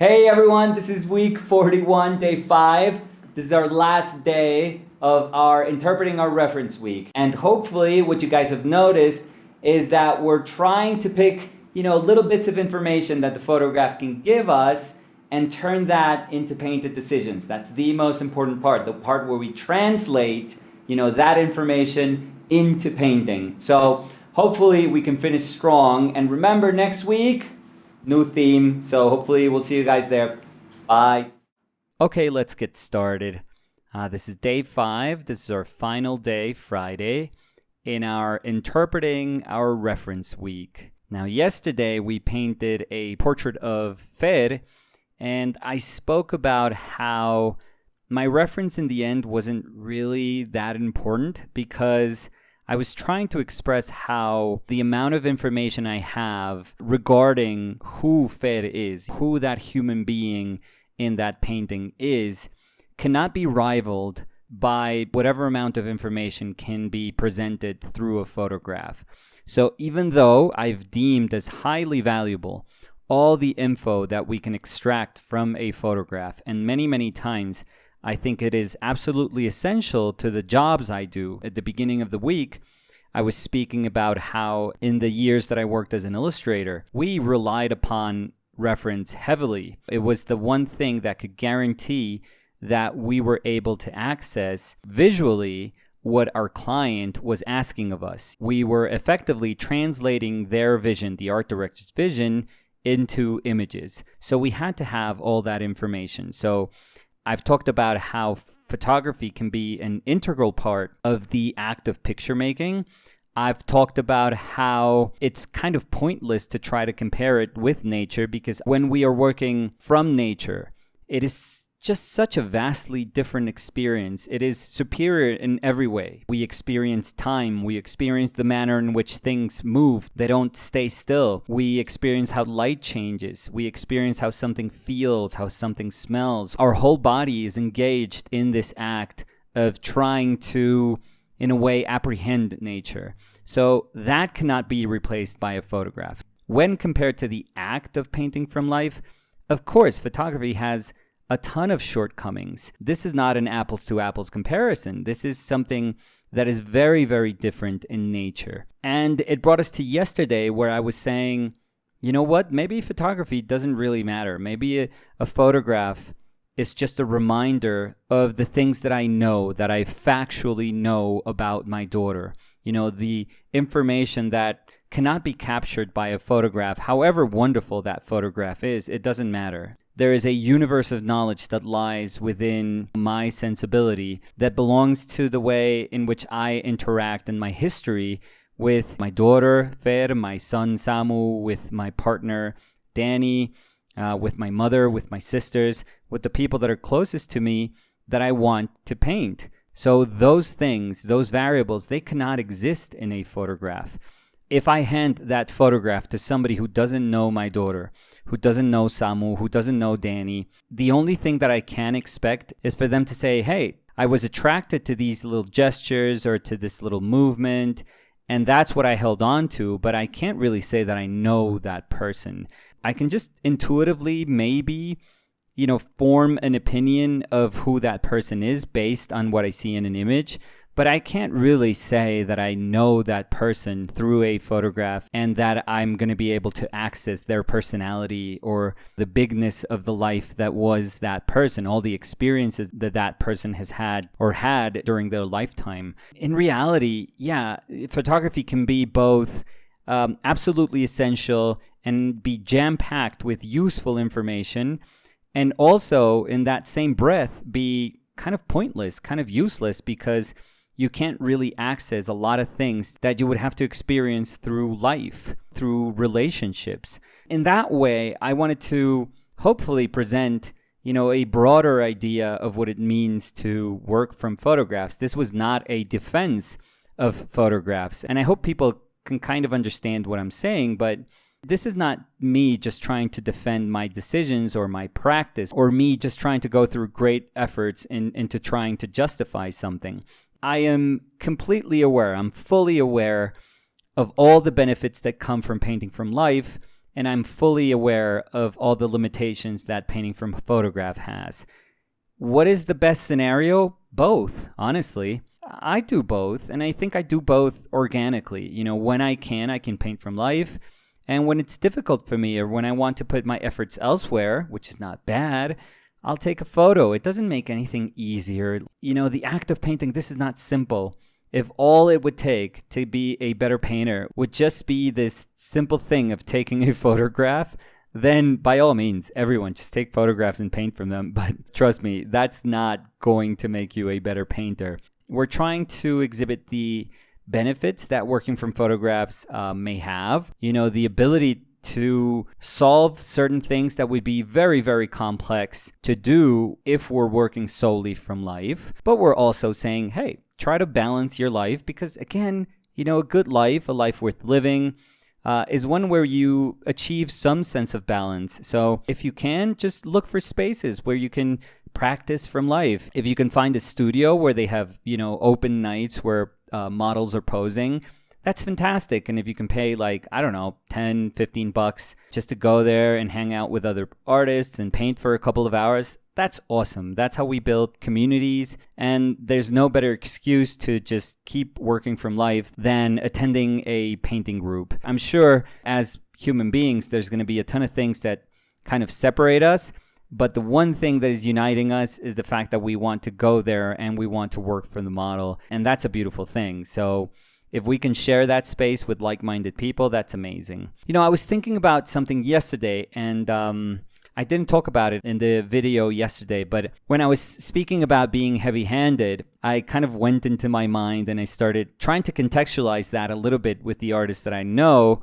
Hey everyone, this is week 41, day 5. This is our last day of our interpreting our reference week. And hopefully what you guys have noticed is that we're trying to pick, little bits of information that the photograph can give us and turn that into painted decisions. That's the most important part, the part where we translate, that information into painting. So hopefully we can finish strong. And remember, next week, new theme, so hopefully we'll see you guys there. Bye. Okay, let's get started. This is day 5. This is our final day, Friday, in our interpreting our reference week. Now, yesterday we painted a portrait of Fer, and I spoke about how my reference in the end wasn't really that important because I was trying to express how the amount of information I have regarding who Fer is, who that human being in that painting is, cannot be rivaled by whatever amount of information can be presented through a photograph. So even though I've deemed as highly valuable all the info that we can extract from a photograph, and many, many times I think it is absolutely essential to the jobs I do. At the beginning of the week, I was speaking about how in the years that I worked as an illustrator, we relied upon reference heavily. It was the one thing that could guarantee that we were able to access visually what our client was asking of us. We were effectively translating their vision, the art director's vision, into images. So we had to have all that information. So I've talked about how photography can be an integral part of the act of picture making. I've talked about how it's kind of pointless to try to compare it with nature because when we are working from nature, it is just such a vastly different experience. It is superior in every way. We experience time. We experience the manner in which things move. They don't stay still. We experience how light changes. We experience how something feels, how something smells. Our whole body is engaged in this act of trying to, in a way, apprehend nature. So that cannot be replaced by a photograph. When compared to the act of painting from life, of course, photography has a ton of shortcomings. This is not an apples to apples comparison. This is something that is very, very different in nature. And it brought us to yesterday where I was saying, you know what, maybe photography doesn't really matter. Maybe a photograph is just a reminder of the things that I know, that I factually know about my daughter. The information that cannot be captured by a photograph, however wonderful that photograph is, it doesn't matter. There is a universe of knowledge that lies within my sensibility that belongs to the way in which I interact in my history with my daughter, Fer, my son, Samu, with my partner, Danny, with my mother, with my sisters, with the people that are closest to me that I want to paint. So those things, those variables, they cannot exist in a photograph. If I hand that photograph to somebody who doesn't know my daughter, who doesn't know Samu, who doesn't know Danny, the only thing that I can expect is for them to say, hey, I was attracted to these little gestures or to this little movement, and that's what I held on to, but I can't really say that I know that person. I can just intuitively maybe, form an opinion of who that person is based on what I see in an image. But I can't really say that I know that person through a photograph and that I'm going to be able to access their personality or the bigness of the life that was that person, all the experiences that that person has had or had during their lifetime. In reality, photography can be both absolutely essential and be jam-packed with useful information, and also in that same breath be kind of pointless, kind of useless, because you can't really access a lot of things that you would have to experience through life, through relationships. In that way, I wanted to hopefully present, a broader idea of what it means to work from photographs. This was not a defense of photographs. And I hope people can kind of understand what I'm saying, but this is not me just trying to defend my decisions or my practice, or me just trying to go through great efforts into trying to justify something. I am completely aware, I'm fully aware of all the benefits that come from painting from life and I'm fully aware of all the limitations that painting from a photograph has. What is the best scenario? Both, honestly. I do both, and I think I do both organically. When I can paint from life. And when it's difficult for me, or when I want to put my efforts elsewhere, which is not bad, I'll take a photo. It doesn't make anything easier. The act of painting, this is not simple. If all it would take to be a better painter would just be this simple thing of taking a photograph, then by all means, everyone just take photographs and paint from them. But trust me, that's not going to make you a better painter. We're trying to exhibit the benefits that working from photographs may have. The ability to solve certain things that would be very, very complex to do if we're working solely from life. But we're also saying, hey, try to balance your life because, again, a good life, a life worth living, is one where you achieve some sense of balance. So if you can, just look for spaces where you can practice from life. If you can find a studio where they have, open nights where models are posing, that's fantastic. And if you can pay $10, $15 just to go there and hang out with other artists and paint for a couple of hours, that's awesome. That's how we build communities. And there's no better excuse to just keep working from life than attending a painting group. I'm sure as human beings, there's going to be a ton of things that kind of separate us. But the one thing that is uniting us is the fact that we want to go there and we want to work for the model. And that's a beautiful thing. So if we can share that space with like-minded people, that's amazing. I was thinking about something yesterday, and I didn't talk about it in the video yesterday, but when I was speaking about being heavy-handed, I kind of went into my mind and I started trying to contextualize that a little bit with the artists that I know.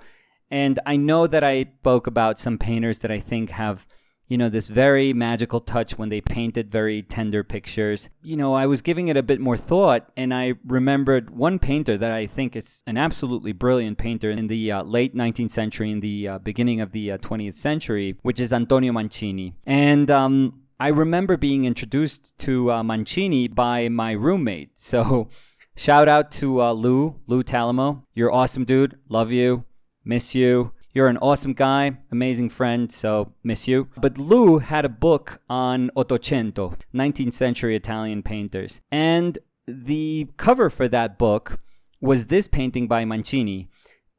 And I know that I spoke about some painters that I think have this very magical touch when they painted very tender pictures. I was giving it a bit more thought, and I remembered one painter that I think is an absolutely brilliant painter in the late 19th century and the beginning of the 20th century, which is Antonio Mancini. And I remember being introduced to Mancini by my roommate. So shout out to Lou Talamo. You're awesome, dude. Love you. Miss you. You're an awesome guy, amazing friend, so miss you. But Lou had a book on Ottocento, 19th century Italian painters. And the cover for that book was this painting by Mancini.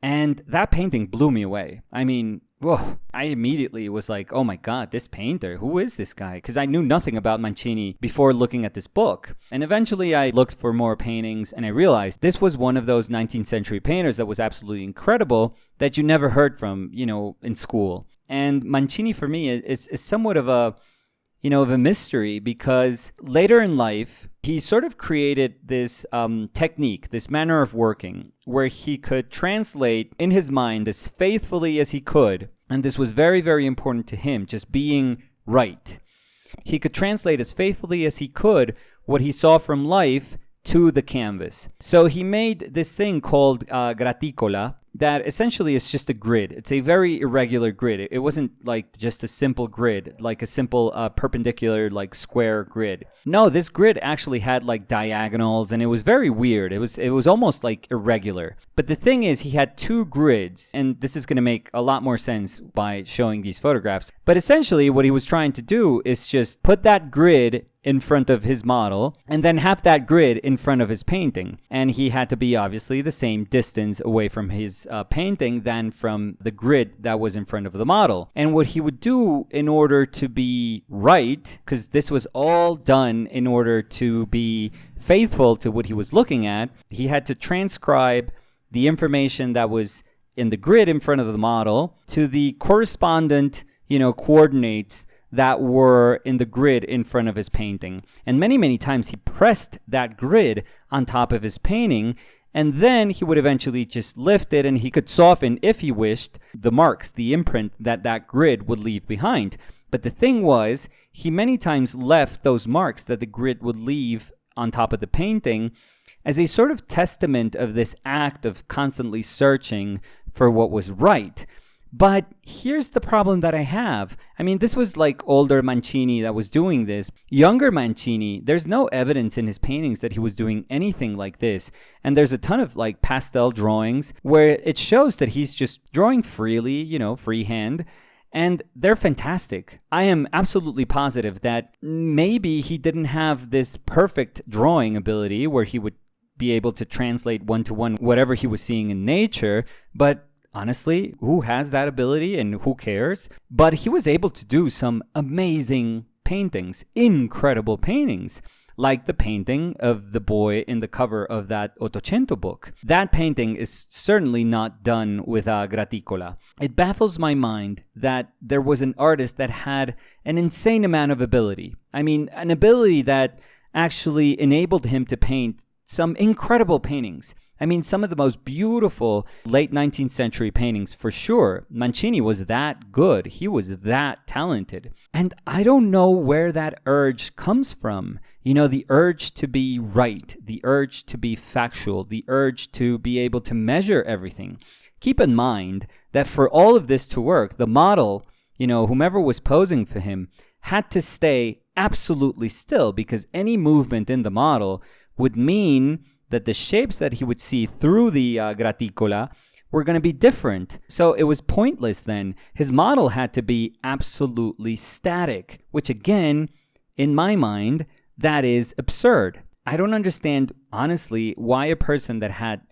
And that painting blew me away. I mean, whoa, I immediately was like, oh my God, this painter, who is this guy? Because I knew nothing about Mancini before looking at this book. And eventually I looked for more paintings and I realized this was one of those 19th century painters that was absolutely incredible that you never heard from, in school. And Mancini for me is somewhat of a mystery because later in life, he sort of created this technique, this manner of working where he could translate in his mind as faithfully as he could. And this was very, very important to him, just being right. He could translate as faithfully as he could what he saw from life to the canvas. So he made this thing called graticola, that essentially is just a grid. It's a very irregular grid. It wasn't like just a simple grid, like a simple perpendicular, like square grid. No, this grid actually had like diagonals, and it was very weird. It was almost like irregular. But the thing is, he had two grids, and this is going to make a lot more sense by showing these photographs. But essentially, what he was trying to do is just put that grid in front of his model and then have that grid in front of his painting. And he had to be obviously the same distance away from his painting than from the grid that was in front of the model. And what he would do in order to be right, because this was all done in order to be faithful to what he was looking at, he had to transcribe the information that was in the grid in front of the model to the correspondent, coordinates that were in the grid in front of his painting. And many, many times he pressed that grid on top of his painting, and then he would eventually just lift it and he could soften, if he wished, the marks, the imprint that grid would leave behind. But the thing was, he many times left those marks that the grid would leave on top of the painting as a sort of testament of this act of constantly searching for what was right. But here's the problem that I have. I mean, this was like older Mancini that was doing this. Younger Mancini, there's no evidence in his paintings that he was doing anything like this. And there's a ton of like pastel drawings where it shows that he's just drawing freely, freehand. And they're fantastic. I am absolutely positive that maybe he didn't have this perfect drawing ability where he would be able to translate one-to-one whatever he was seeing in nature, but honestly, who has that ability and who cares? But he was able to do some amazing paintings, incredible paintings, like the painting of the boy in the cover of that Ottocento book. That painting is certainly not done with a graticola. It baffles my mind that there was an artist that had an insane amount of ability. I mean, an ability that actually enabled him to paint some incredible paintings. I mean, some of the most beautiful late 19th century paintings for sure. Mancini was that good. He was that talented. And I don't know where that urge comes from. The urge to be right, the urge to be factual, the urge to be able to measure everything. Keep in mind that for all of this to work, the model, whomever was posing for him, had to stay absolutely still because any movement in the model would mean that the shapes that he would see through the graticola were going to be different. So it was pointless then. His model had to be absolutely static, which again, in my mind, that is absurd. I don't understand, honestly, why a person that had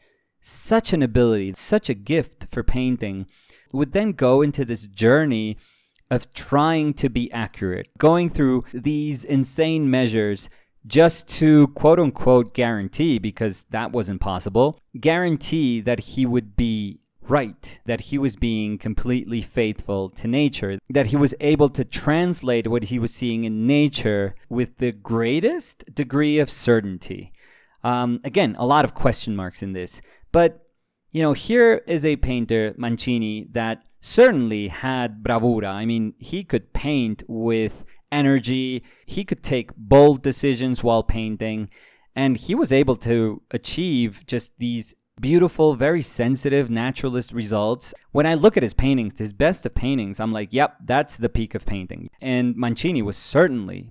such an ability, such a gift for painting, would then go into this journey of trying to be accurate, going through these insane measures just to quote unquote guarantee, because that wasn't possible, guarantee that he would be right, that he was being completely faithful to nature, that he was able to translate what he was seeing in nature with the greatest degree of certainty. Again, a lot of question marks in this, but here is a painter, Mancini, that certainly had bravura. I mean, he could paint with energy, he could take bold decisions while painting, and he was able to achieve just these beautiful, very sensitive, naturalist results. When I look at his paintings, his best of paintings, I'm like, yep, that's the peak of painting. And Mancini was certainly,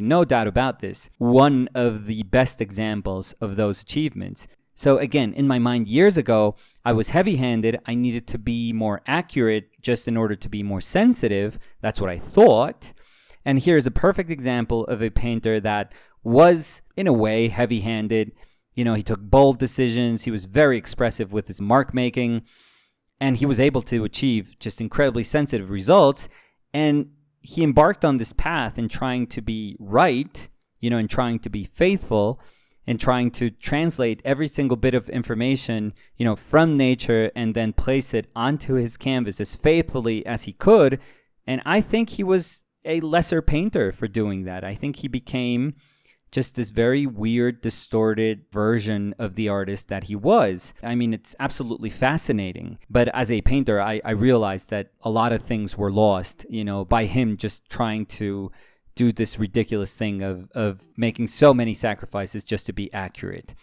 no doubt about this, one of the best examples of those achievements. So again, in my mind years ago, I was heavy-handed. I needed to be more accurate just in order to be more sensitive. That's what I thought. And here's a perfect example of a painter that was, in a way, heavy-handed. He took bold decisions. He was very expressive with his mark making. And he was able to achieve just incredibly sensitive results. And he embarked on this path in trying to be right, and trying to be faithful, and trying to translate every single bit of information, from nature and then place it onto his canvas as faithfully as he could. And I think he was a lesser painter for doing that. I think he became just this very weird, distorted version of the artist that he was. I mean, it's absolutely fascinating. But as a painter, I realized that a lot of things were lost, by him just trying to do this ridiculous thing of making so many sacrifices just to be accurate.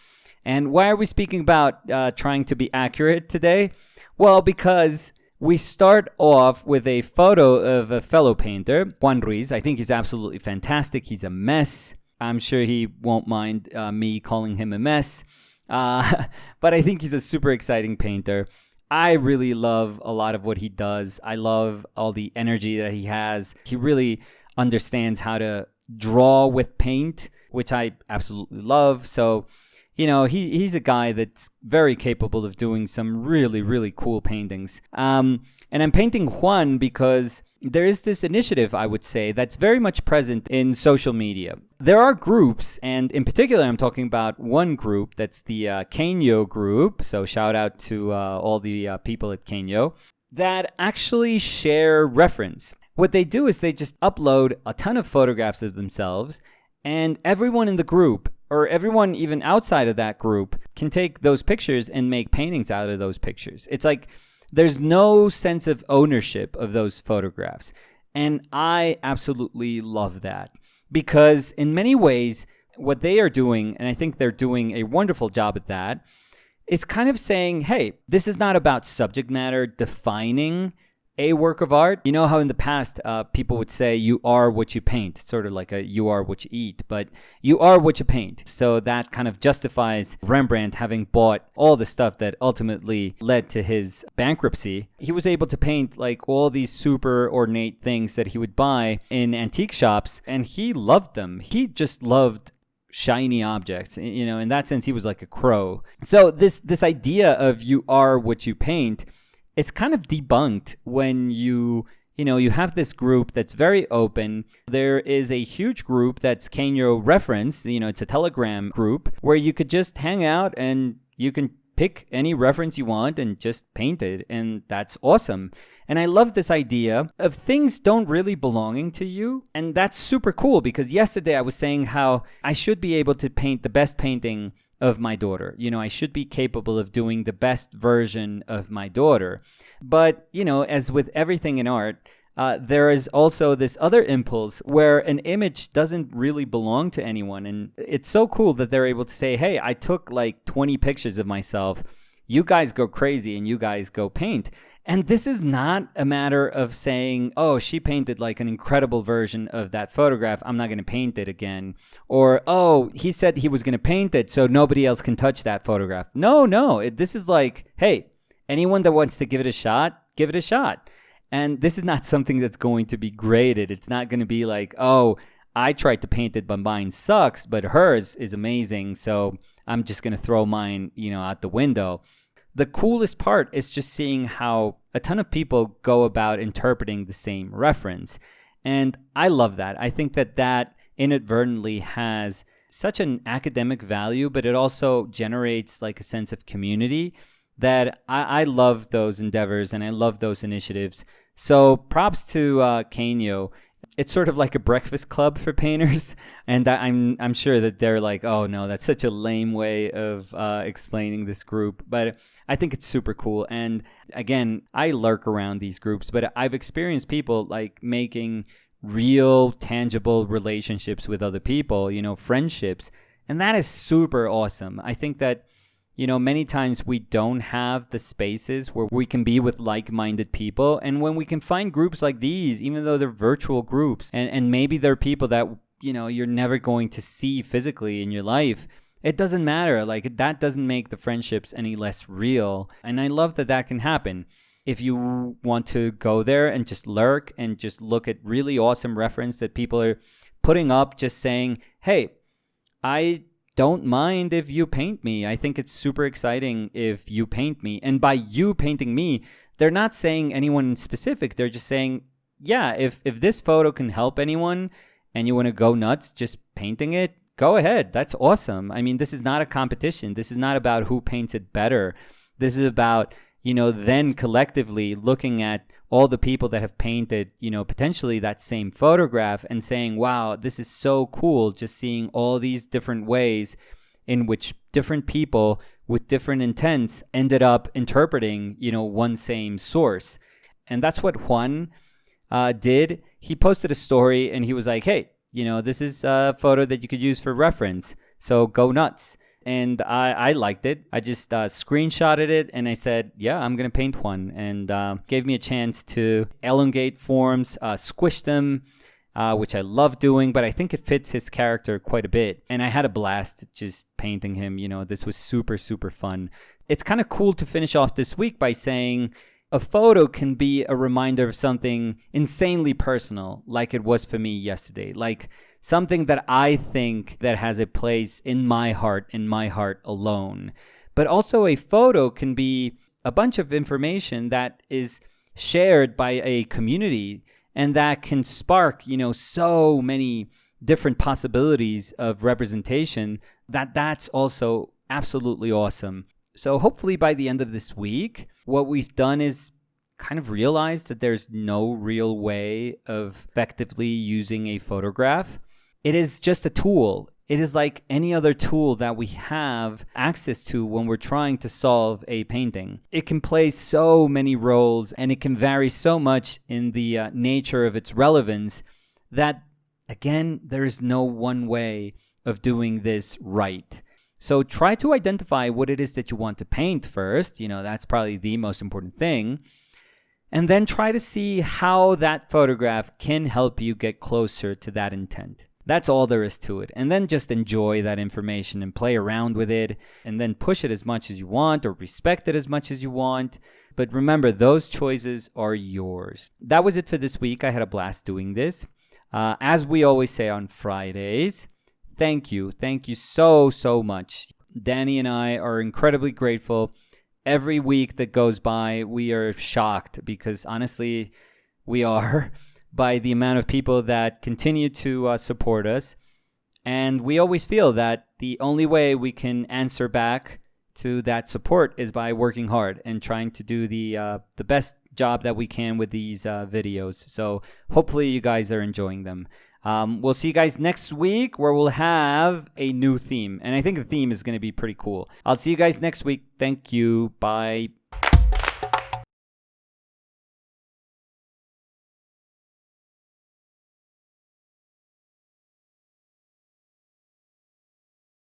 And why are we speaking about trying to be accurate today? Well, because we start off with a photo of a fellow painter, Juan Ruiz. I think he's absolutely fantastic. He's a mess. I'm sure he won't mind me calling him a mess. But I think he's a super exciting painter. I really love a lot of what he does. I love all the energy that he has. He really understands how to draw with paint, which I absolutely love. So, he's a guy that's very capable of doing some really, really cool paintings. And I'm painting Juan because there is this initiative, I would say, that's very much present in social media. There are groups, and in particular, I'm talking about one group, that's the Kanyo group. So shout out to all the people at Kanyo that actually share reference. What they do is they just upload a ton of photographs of themselves, and everyone in the group, or everyone even outside of that group, can take those pictures and make paintings out of those pictures. It's like there's no sense of ownership of those photographs. And I absolutely love that, because in many ways, what they are doing, and I think they're doing a wonderful job at that, is kind of saying, hey, this is not about subject matter defining a work of art. You know how in the past people would say you are what you paint, sort of like a you are what you eat, but you are what you paint. So that kind of justifies Rembrandt having bought all the stuff that ultimately led to his bankruptcy. He was able to paint like all these super ornate things that he would buy in antique shops, and he loved them. He just loved shiny objects. You know, in that sense, he was like a crow. So this idea of you are what you paint, it's kind of debunked when you have this group that's very open. There is a huge group that's Kanyo referenced. It's a Telegram group where you could just hang out and you can pick any reference you want and just paint it. And that's awesome. And I love this idea of things don't really belonging to you. And that's super cool because yesterday I was saying how I should be able to paint the best painting of my daughter. I should be capable of doing the best version of my daughter. But, as with everything in art, there is also this other impulse where an image doesn't really belong to anyone. And it's so cool that they're able to say, hey, I took like 20 pictures of myself. You guys go crazy and you guys go paint. And this is not a matter of saying, oh, she painted like an incredible version of that photograph, I'm not going to paint it again. Or, oh, he said he was going to paint it, so nobody else can touch that photograph. No. This is like, hey, anyone that wants to give it a shot, give it a shot. And this is not something that's going to be graded. It's not going to be like, oh, I tried to paint it, but mine sucks, but hers is amazing, so I'm just going to throw mine, out the window. The coolest part is just seeing how a ton of people go about interpreting the same reference. And I love that. I think that inadvertently has such an academic value, but it also generates like a sense of community that I love those endeavors and I love those initiatives. So props to Kanyo. It's sort of like a breakfast club for painters, and I'm sure that they're like, oh no, that's such a lame way of explaining this group. But I think it's super cool. And again, I lurk around these groups, but I've experienced people like making real, tangible relationships with other people, friendships, and that is super awesome. I think that many times we don't have the spaces where we can be with like-minded people. And when we can find groups like these, even though they're virtual groups, and maybe they're people that, you're never going to see physically in your life, it doesn't matter. Like, that doesn't make the friendships any less real. And I love that can happen. If you want to go there and just lurk and just look at really awesome reference that people are putting up, just saying, hey, I don't mind if you paint me. I think it's super exciting if you paint me. And by you painting me, they're not saying anyone specific. They're just saying, yeah, if this photo can help anyone and you want to go nuts just painting it, go ahead. That's awesome. I mean, this is not a competition. This is not about who paints it better. This is about, then collectively looking at all the people that have painted, potentially that same photograph and saying, wow, this is so cool. Just seeing all these different ways in which different people with different intents ended up interpreting, one same source. And that's what Juan did. He posted a story and he was like, hey, this is a photo that you could use for reference. So go nuts. And I liked it. I just screenshotted it and I said, yeah, I'm going to paint one. And gave me a chance to elongate forms, squish them, which I love doing. But I think it fits his character quite a bit. And I had a blast just painting him. This was super, super fun. It's kind of cool to finish off this week by saying a photo can be a reminder of something insanely personal, like it was for me yesterday. Like something that I think that has a place in my heart alone. But also a photo can be a bunch of information that is shared by a community and that can spark, so many different possibilities of representation that's also absolutely awesome. So hopefully by the end of this week, what we've done is kind of realize that there's no real way of effectively using a photograph. It is just a tool. It is like any other tool that we have access to when we're trying to solve a painting. It can play so many roles and it can vary so much in the nature of its relevance that, again, there is no one way of doing this right. So try to identify what it is that you want to paint first. That's probably the most important thing. And then try to see how that photograph can help you get closer to that intent. That's all there is to it. And then just enjoy that information and play around with it, and then push it as much as you want or respect it as much as you want. But remember, those choices are yours. That was it for this week. I had a blast doing this. As we always say on Fridays, thank you. Thank you so, so much. Danny and I are incredibly grateful. Every week that goes by, we are shocked, because honestly, we are, by the amount of people that continue to support us. And we always feel that the only way we can answer back to that support is by working hard and trying to do the best job that we can with these videos. So hopefully you guys are enjoying them. We'll see you guys next week, where we'll have a new theme. And I think the theme is going to be pretty cool. I'll see you guys next week. Thank you. Bye.